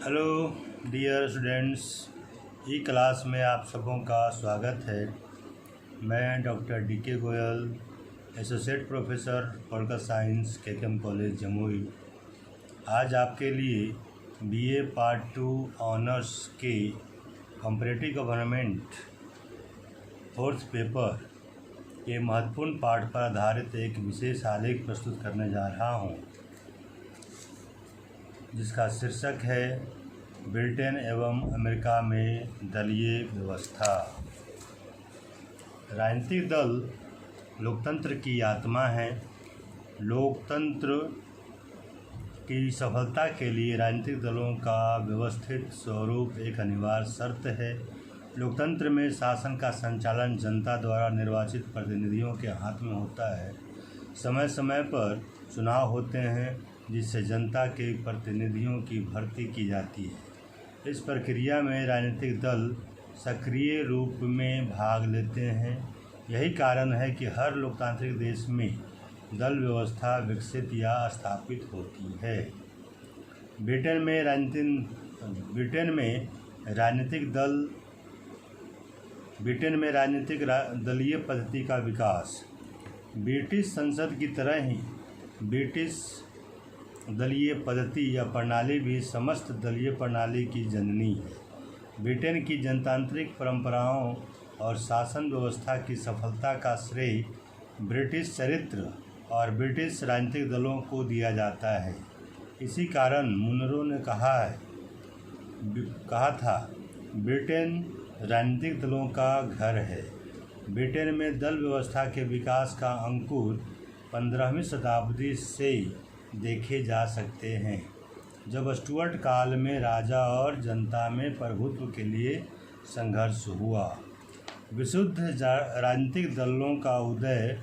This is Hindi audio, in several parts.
हेलो डियर स्टूडेंट्स, ई क्लास में आप सबों का स्वागत है। मैं doctor DK. Goyal, associate professor political science, KKM. College Jamui, आज आपके लिए बीए पार्ट 2 ऑनर्स के कंपैरेटिव गवर्नमेंट फोर्थ पेपर के महत्वपूर्ण पाठ पर आधारित एक विशेष आलेख प्रस्तुत करने जा रहा हूँ, जिसका शीर्षक है ब्रिटेन एवं अमेरिका में दलीय व्यवस्था। राजनीतिक दल लोकतंत्र की आत्मा है। लोकतंत्र की सफलता के लिए राजनीतिक दलों का व्यवस्थित स्वरूप एक अनिवार्य शर्त है। लोकतंत्र में शासन का संचालन जनता द्वारा निर्वाचित प्रतिनिधियों के हाथ में होता है। समय समय पर चुनाव होते हैं, जिससे जनता के प्रतिनिधियों की भर्ती की जाती है। इस प्रक्रिया में राजनीतिक दल सक्रिय रूप में भाग लेते हैं। यही कारण है कि हर लोकतांत्रिक देश में दल व्यवस्था विकसित या स्थापित होती है। ब्रिटेन में राजनीतिक दलीय पद्धति का विकास ब्रिटिश संसद की तरह ही ब्रिटिश दलीय पद्धति या प्रणाली भी समस्त दलीय प्रणाली की जननी है। ब्रिटेन की जनतांत्रिक परंपराओं और शासन व्यवस्था की सफलता का श्रेय ब्रिटिश चरित्र और ब्रिटिश राजनीतिक दलों को दिया जाता है। इसी कारण मुनरो ने कहा था, ब्रिटेन राजनीतिक दलों का घर है। ब्रिटेन में दल व्यवस्था के विकास का अंकुर 15वीं शताब्दी से देखे जा सकते हैं, जब स्टुअर्ट काल में राजा और जनता में प्रभुत्व के लिए संघर्ष हुआ। विशुद्ध राजनीतिक दलों का उदय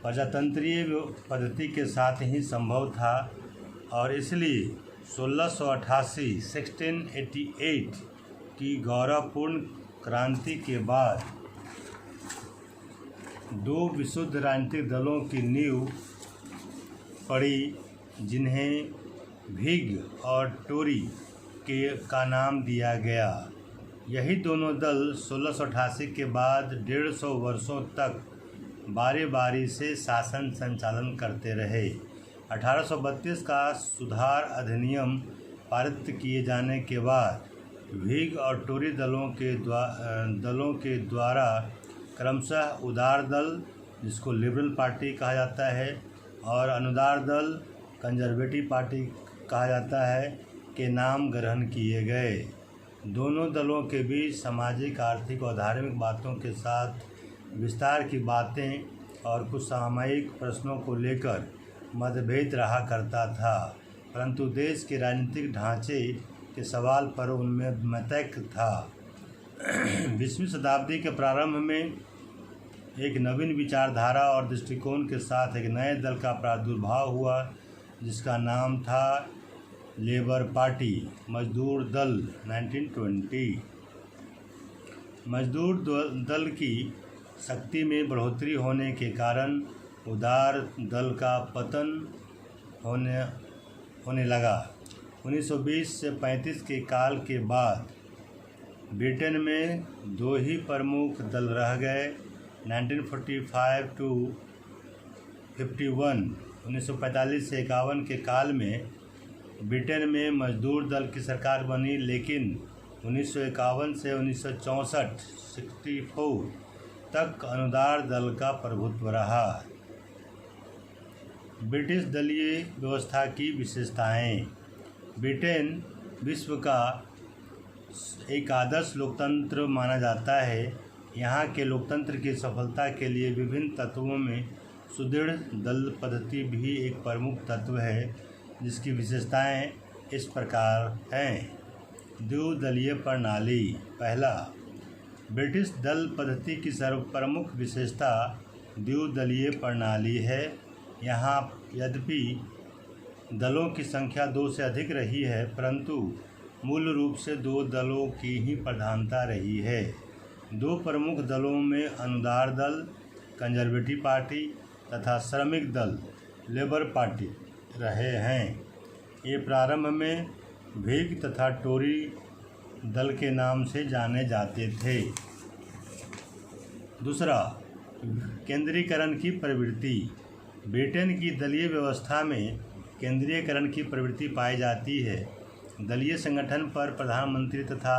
प्रजातंत्रीय पद्धति के साथ ही संभव था और इसलिए 1688 की गौरवपूर्ण क्रांति के बाद दो विशुद्ध राजनीतिक दलों की नींव पड़ी, जिन्हें व्हिग और टोरी का नाम दिया गया। यही दोनों दल 1688 के बाद 150 वर्षों तक बारी बारी से शासन संचालन करते रहे। 1832 का सुधार अधिनियम पारित किए जाने के बाद व्हिग और टोरी दलों के द्वारा क्रमशः उदार दल, जिसको लिबरल पार्टी कहा जाता है, और अनुदार दल, कंजर्वेटिव पार्टी कहा जाता है, के नाम ग्रहण किए गए। दोनों दलों के बीच सामाजिक, आर्थिक और धार्मिक बातों के साथ विस्तार की बातें और कुछ सामयिक प्रश्नों को लेकर मतभेद रहा करता था, परंतु देश के राजनीतिक ढांचे के सवाल पर उनमें मतैक्य था। 20वीं शताब्दी के प्रारंभ में एक नवीन विचारधारा और दृष्टिकोण के साथ एक नए दल का प्रादुर्भाव हुआ, जिसका नाम था लेबर पार्टी, मजदूर दल। 1920 मजदूर दल की शक्ति में बढ़ोतरी होने के कारण उदार दल का पतन होने लगा। 1920 से 35 के काल के बाद ब्रिटेन में दो ही प्रमुख दल रह गए। 1945 to 51 1945 से 51 के काल में ब्रिटेन में मजदूर दल की सरकार बनी, लेकिन 1951 से 1964 तक अनुदार दल का प्रभुत्व रहा। ब्रिटिश दलीय व्यवस्था की विशेषताएं। ब्रिटेन विश्व का एक आदर्श लोकतंत्र माना जाता है। यहाँ के लोकतंत्र की सफलता के लिए विभिन्न तत्वों में सुदृढ़ दल पद्धति भी एक प्रमुख तत्व है, जिसकी विशेषताएं इस प्रकार हैं। द्विदलीय प्रणाली। पहला, ब्रिटिश दल पद्धति की सर्वप्रमुख विशेषता द्विदलीय प्रणाली है। यहाँ यद्यपि दलों की संख्या 2 से अधिक रही है, परंतु मूल रूप से 2 दलों की ही प्रधानता रही है। 2 प्रमुख दलों में अनुदार दल, कंजर्वेटिव पार्टी, तथा श्रमिक दल, लेबर पार्टी रहे हैं। ये प्रारंभ में व्हिग तथा टोरी दल के नाम से जाने जाते थे। दूसरा, केंद्रीकरण की प्रवृत्ति। ब्रिटेन की दलीय व्यवस्था में केंद्रीयकरण की प्रवृत्ति पाई जाती है। दलीय संगठन पर प्रधानमंत्री तथा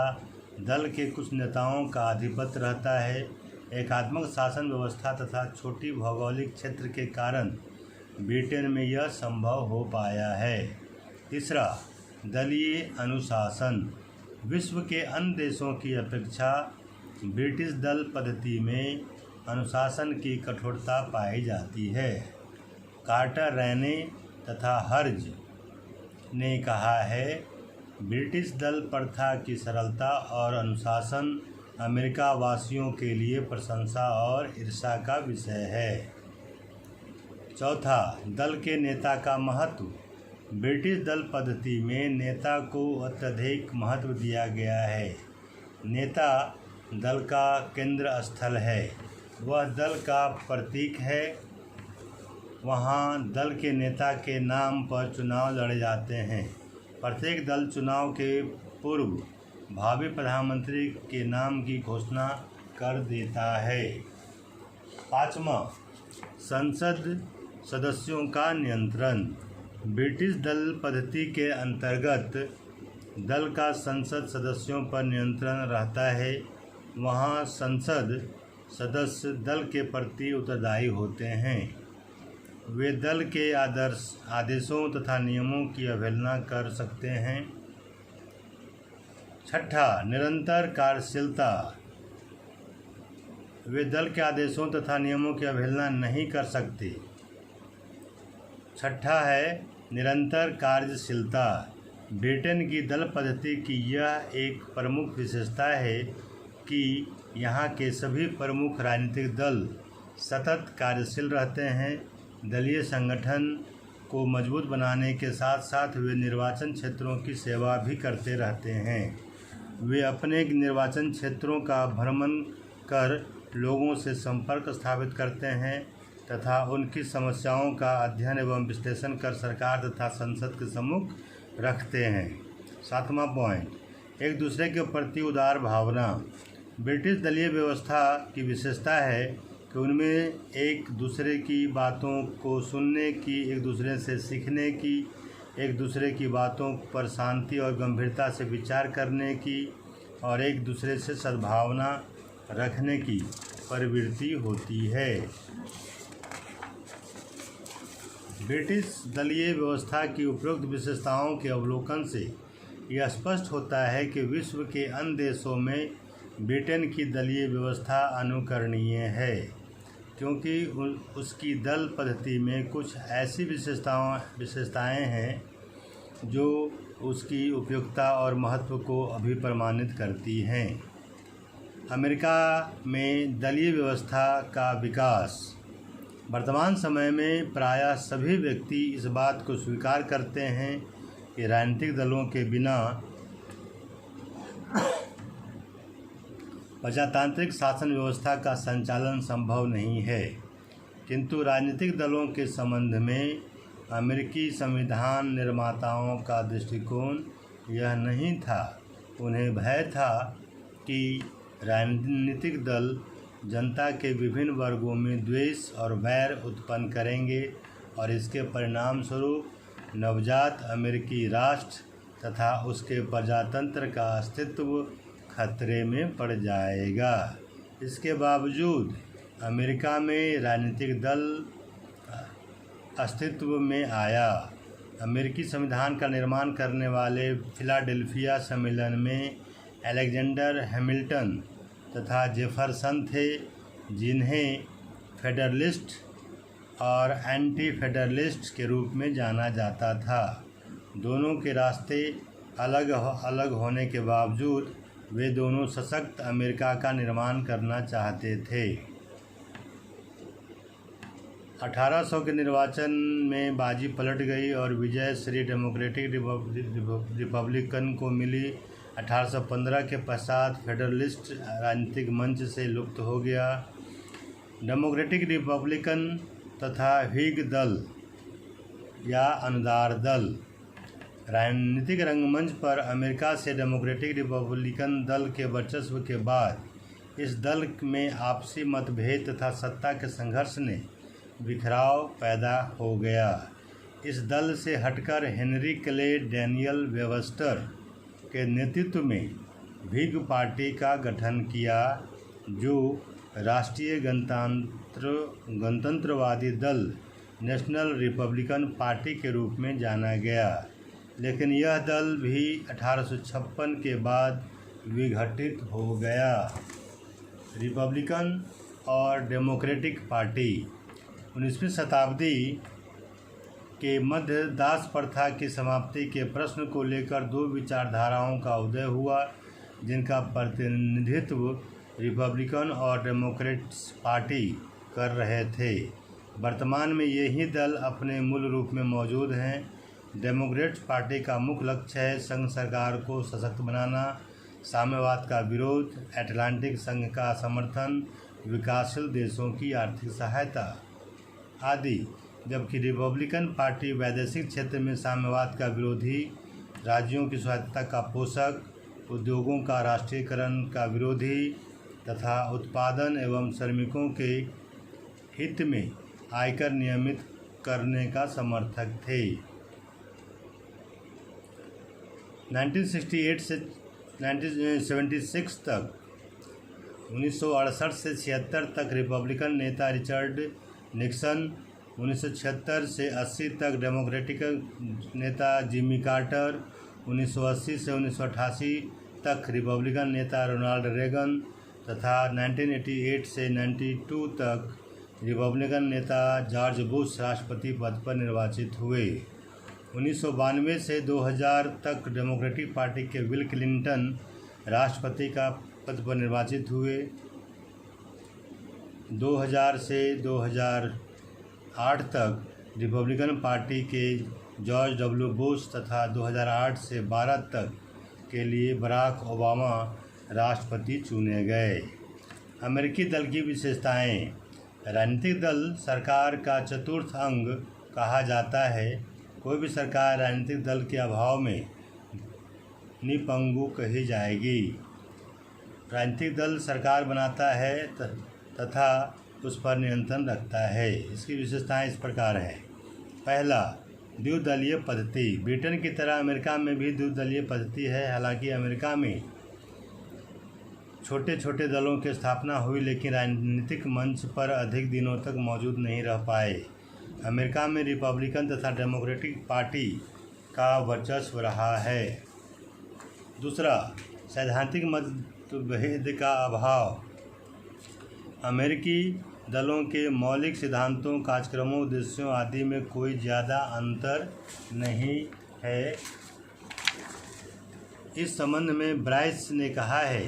दल के कुछ नेताओं का आधिपत्य रहता है। एकात्मक शासन व्यवस्था तथा छोटी भौगोलिक क्षेत्र के कारण ब्रिटेन में यह संभव हो पाया है। तीसरा, दलीय अनुशासन। विश्व के अन्य देशों की अपेक्षा ब्रिटिश दल पद्धति में अनुशासन की कठोरता पाई जाती है। कार्टर, रैने तथा हर्ज ने कहा है, ब्रिटिश दल प्रथा की सरलता और अनुशासन अमेरिका वासियों के लिए प्रशंसा और ईर्ष्या का विषय है। चौथा, दल के नेता का महत्व। ब्रिटिश दल पद्धति में नेता को अत्यधिक महत्व दिया गया है। नेता दल का केंद्र स्थल है, वह दल का प्रतीक है। वहाँ दल के नेता के नाम पर चुनाव लड़े जाते हैं। प्रत्येक दल चुनाव के पूर्व भावी प्रधानमंत्री के नाम की घोषणा कर देता है। पाँचवां, संसद सदस्यों का नियंत्रण। ब्रिटिश दल पद्धति के अंतर्गत दल का संसद सदस्यों पर नियंत्रण रहता है। वहाँ संसद सदस्य दल के प्रति उत्तरदायी होते हैं। वे दल के आदेशों तथा नियमों की अवहेलना कर सकते हैं। छठा, निरंतर कार्यशीलता। वे दल के आदेशों तथा नियमों की अवहेलना नहीं कर सकते। छठा है निरंतर कार्यशीलता। ब्रिटेन की दल पद्धति की यह एक प्रमुख विशेषता है कि यहाँ के सभी प्रमुख राजनीतिक दल सतत कार्यशील रहते हैं। दलीय संगठन को मजबूत बनाने के साथ साथ वे निर्वाचन क्षेत्रों की सेवा भी करते रहते हैं। वे अपने निर्वाचन क्षेत्रों का भ्रमण कर लोगों से संपर्क स्थापित करते हैं तथा उनकी समस्याओं का अध्ययन एवं विश्लेषण कर सरकार तथा संसद के सम्मुख रखते हैं। सातवां पॉइंट, एक दूसरे के प्रति उदार भावना। ब्रिटिश दलीय व्यवस्था की विशेषता है कि उनमें एक दूसरे की बातों को सुनने की, एक दूसरे से सीखने की, एक दूसरे की बातों पर शांति और गंभीरता से विचार करने की और एक दूसरे से सद्भावना रखने की प्रवृत्ति होती है। ब्रिटिश दलीय व्यवस्था की उपरोक्त विशेषताओं के अवलोकन से यह स्पष्ट होता है कि विश्व के अन्य देशों में ब्रिटेन की दलीय व्यवस्था अनुकरणीय है, क्योंकि उसकी दल पद्धति में कुछ ऐसी विशेषताएं हैं जो उसकी उपयुक्तता और महत्व को अभिप्रमाणित करती हैं। अमेरिका में दलीय व्यवस्था का विकास। वर्तमान समय में प्रायः सभी व्यक्ति इस बात को स्वीकार करते हैं कि राजनीतिक दलों के बिना प्रजातांत्रिक शासन व्यवस्था का संचालन संभव नहीं है। किंतु राजनीतिक दलों के संबंध में अमेरिकी संविधान निर्माताओं का दृष्टिकोण यह नहीं था। उन्हें भय था कि राजनीतिक दल जनता के विभिन्न वर्गों में द्वेष और वैर उत्पन्न करेंगे और इसके परिणाम स्वरूप नवजात अमेरिकी राष्ट्र तथा उसके प्रजातंत्र का अस्तित्व खतरे में पड़ जाएगा। इसके बावजूद अमेरिका में राजनीतिक दल अस्तित्व में आया। अमेरिकी संविधान का निर्माण करने वाले फिलाडेल्फिया सम्मेलन में अलेक्जेंडर हैमिल्टन तथा जेफरसन थे, जिन्हें फेडरलिस्ट और एंटी फेडरलिस्ट के रूप में जाना जाता था। दोनों के रास्ते अलग अलग होने के बावजूद वे दोनों सशक्त अमेरिका का निर्माण करना चाहते थे। 1800 के निर्वाचन में बाजी पलट गई और विजय श्री डेमोक्रेटिक रिपब्लिकन को मिली। 1815 के पश्चात फेडरलिस्ट राजनीतिक मंच से लुप्त हो गया। डेमोक्रेटिक रिपब्लिकन तथा व्हिग दल या अनुदार दल राजनीतिक रंगमंच पर अमेरिका से डेमोक्रेटिक रिपब्लिकन दल के वर्चस्व के बाद इस दल में आपसी मतभेद तथा सत्ता के संघर्ष ने बिखराव पैदा हो गया। इस दल से हटकर हेनरी क्ले डैनियल वेबस्टर के नेतृत्व में व्हिग पार्टी का गठन किया, जो राष्ट्रीय गणतंत्रवादी दल नेशनल रिपब्लिकन पार्टी के रूप में जाना गया। लेकिन यह दल भी 1856 के बाद विघटित हो गया। रिपब्लिकन और डेमोक्रेटिक पार्टी 19वीं शताब्दी के मध्य दास प्रथा की समाप्ति के प्रश्न को लेकर दो विचारधाराओं का उदय हुआ, जिनका प्रतिनिधित्व रिपब्लिकन और डेमोक्रेट्स पार्टी कर रहे थे। वर्तमान में यही दल अपने मूल रूप में मौजूद हैं। डेमोक्रेट्स पार्टी का मुख्य लक्ष्य है संघ सरकार को सशक्त बनाना, साम्यवाद का विरोध, अटलांटिक संघ का समर्थन, विकासशील देशों की आर्थिक सहायता आदि, जबकि रिपब्लिकन पार्टी वैदेशिक क्षेत्र में साम्यवाद का विरोधी, राज्यों की स्वायत्तता का पोषक, उद्योगों का राष्ट्रीयकरण का विरोधी तथा उत्पादन एवं श्रमिकों के हित में आयकर नियमित करने का समर्थक थे। 1968 से 1976 तक 1968 से 76 तक रिपब्लिकन नेता रिचर्ड निक्सन, 1976 से 80 तक डेमोक्रेटिक नेता जिमी कार्टर, 1980 से 1988 तक रिपब्लिकन नेता रोनाल्ड रेगन तथा 1988 से 92 तक रिपब्लिकन नेता जॉर्ज बुश राष्ट्रपति पद पर निर्वाचित हुए। 1992 से 2000 तक डेमोक्रेटिक पार्टी के बिल क्लिंटन राष्ट्रपति का पद पर निर्वाचित हुए। 2000 से 2008 तक रिपब्लिकन पार्टी के जॉर्ज डब्ल्यू बुश तथा 2008 से 12 तक के लिए बराक ओबामा राष्ट्रपति चुने गए। अमेरिकी दल की विशेषताएं। राजनीतिक दल सरकार का चतुर्थ अंग कहा जाता है। कोई भी सरकार राजनीतिक दल के अभाव में निपंगु कही जाएगी। राजनीतिक दल सरकार बनाता है तथा उस पर नियंत्रण रखता है। इसकी विशेषताएं इस प्रकार हैं। पहला, द्विदलीय पद्धति। ब्रिटेन की तरह अमेरिका में भी द्विदलीय पद्धति है। हालांकि अमेरिका में छोटे छोटे दलों की स्थापना हुई, लेकिन राजनीतिक मंच पर अधिक दिनों तक मौजूद नहीं रह पाए। अमेरिका में रिपब्लिकन तथा डेमोक्रेटिक पार्टी का वर्चस्व रहा है। दूसरा, सैद्धांतिक मतभेद का अभाव। अमेरिकी दलों के मौलिक सिद्धांतों, कार्यक्रमों, उद्देश्यों आदि में कोई ज़्यादा अंतर नहीं है। इस संबंध में ब्राइस ने कहा है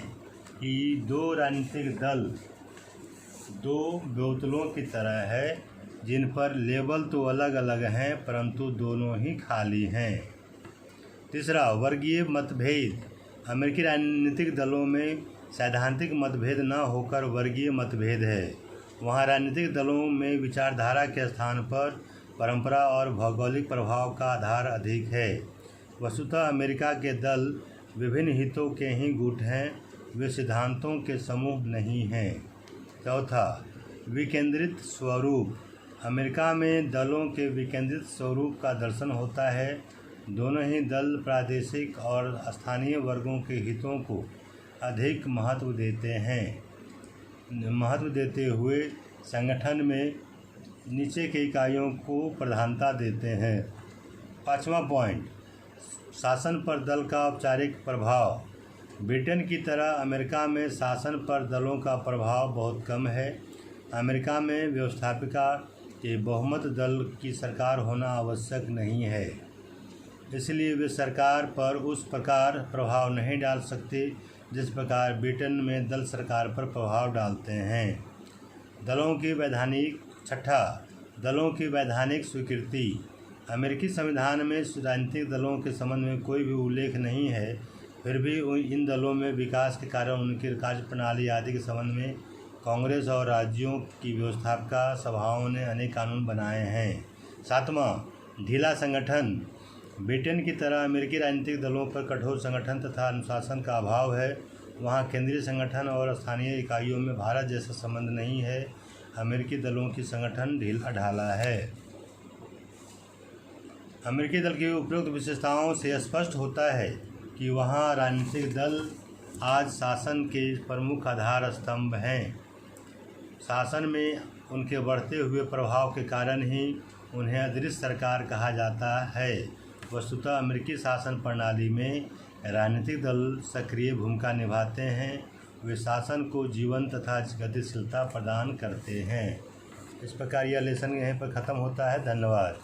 कि दो राजनीतिक दल दो बोतलों की तरह है, जिन पर लेबल तो अलग अलग हैं परंतु दोनों ही खाली हैं। तीसरा, वर्गीय मतभेद। अमेरिकी राजनीतिक दलों में सैद्धांतिक मतभेद न होकर वर्गीय मतभेद है। वहाँ राजनीतिक दलों में विचारधारा के स्थान पर परंपरा और भौगोलिक प्रभाव का आधार अधिक है। वस्तुतः अमेरिका के दल विभिन्न हितों के ही गुट हैं, वे सिद्धांतों के समूह नहीं हैं। चौथा, विकेंद्रित स्वरूप। अमेरिका में दलों के विकेंद्रित स्वरूप का दर्शन होता है। दोनों ही दल प्रादेशिक और स्थानीय वर्गों के हितों को अधिक महत्व देते हुए संगठन में नीचे की इकाइयों को प्रधानता देते हैं। पाँचवा पॉइंट, शासन पर दल का औपचारिक प्रभाव। ब्रिटेन की तरह अमेरिका में शासन पर दलों का प्रभाव बहुत कम है। अमेरिका में व्यवस्थापिका के बहुमत दल की सरकार होना आवश्यक नहीं है, इसलिए वे सरकार पर उस प्रकार प्रभाव नहीं डाल सकते जिस प्रकार ब्रिटेन में दल सरकार पर प्रभाव डालते हैं। दलों की वैधानिक स्वीकृति। अमेरिकी संविधान में राजनीतिक दलों के संबंध में कोई भी उल्लेख नहीं है, फिर भी इन दलों में विकास के कारण उनकी कार्यप्रणाली आदि के संबंध में कांग्रेस और राज्यों की व्यवस्थापिका सभाओं ने अनेक कानून बनाए हैं। सातवां, ढीला संगठन। ब्रिटेन की तरह अमेरिकी राजनीतिक दलों पर कठोर संगठन तथा अनुशासन का अभाव है। वहाँ केंद्रीय संगठन और स्थानीय इकाइयों में भारत जैसा संबंध नहीं है। अमेरिकी दलों की संगठन ढीला ढाला है। अमेरिकी दल की उपरोक्त विशेषताओं से स्पष्ट होता है कि वहाँ राजनीतिक दल आज शासन के प्रमुख आधार स्तंभ हैं। शासन में उनके बढ़ते हुए प्रभाव के कारण ही उन्हें अदृश्य सरकार कहा जाता है। वस्तुतः अमेरिकी शासन प्रणाली में राजनीतिक दल सक्रिय भूमिका निभाते हैं। वे शासन को जीवन तथा गतिशीलता प्रदान करते हैं। इस प्रकार यह लेसन यहीं पर ख़त्म होता है। धन्यवाद।